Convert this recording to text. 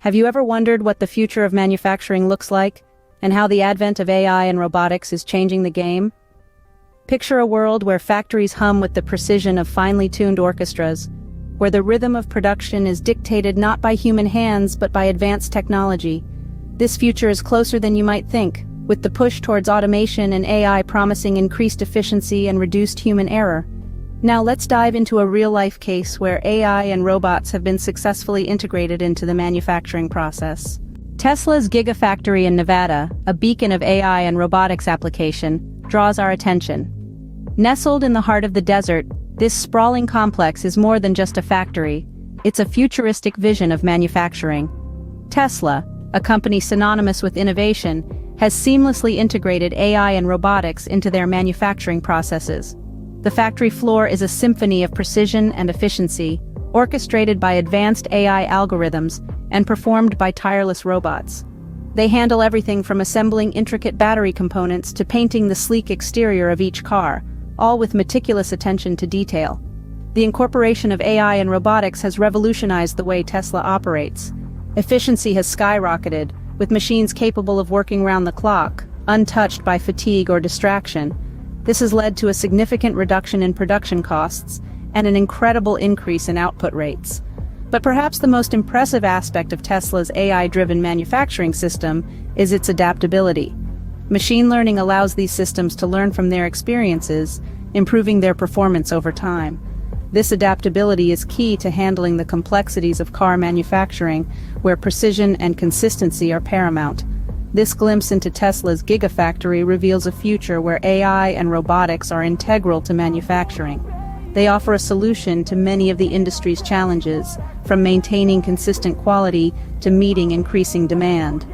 Have you ever wondered what the future of manufacturing looks like, and how the advent of AI and robotics is changing the game? Picture a world where factories hum with the precision of finely tuned orchestras, where the rhythm of production is dictated not by human hands but by advanced technology. This future is closer than you might think, with the push towards automation and AI promising increased efficiency and reduced human error. Now let's dive into a real-life case where AI and robots have been successfully integrated into the manufacturing process. Tesla's Gigafactory in Nevada, a beacon of AI and robotics application, draws our attention. Nestled in the heart of the desert, this sprawling complex is more than just a factory. It's a futuristic vision of manufacturing. Tesla, a company synonymous with innovation, has seamlessly integrated AI and robotics into their manufacturing processes. The factory floor is a symphony of precision and efficiency, orchestrated by advanced AI algorithms and performed by tireless robots. They handle everything from assembling intricate battery components to painting the sleek exterior of each car, all with meticulous attention to detail. The incorporation of AI and robotics has revolutionized the way Tesla operates. Efficiency has skyrocketed, with machines capable of working round the clock, untouched by fatigue or distraction. This has led to a significant reduction in production costs and an incredible increase in output rates. But perhaps the most impressive aspect of Tesla's AI-driven manufacturing system is its adaptability. Machine learning allows these systems to learn from their experiences, improving their performance over time. This adaptability is key to handling the complexities of car manufacturing, where precision and consistency are paramount. This glimpse into Tesla's Gigafactory reveals a future where AI and robotics are integral to manufacturing. They offer a solution to many of the industry's challenges, from maintaining consistent quality to meeting increasing demand.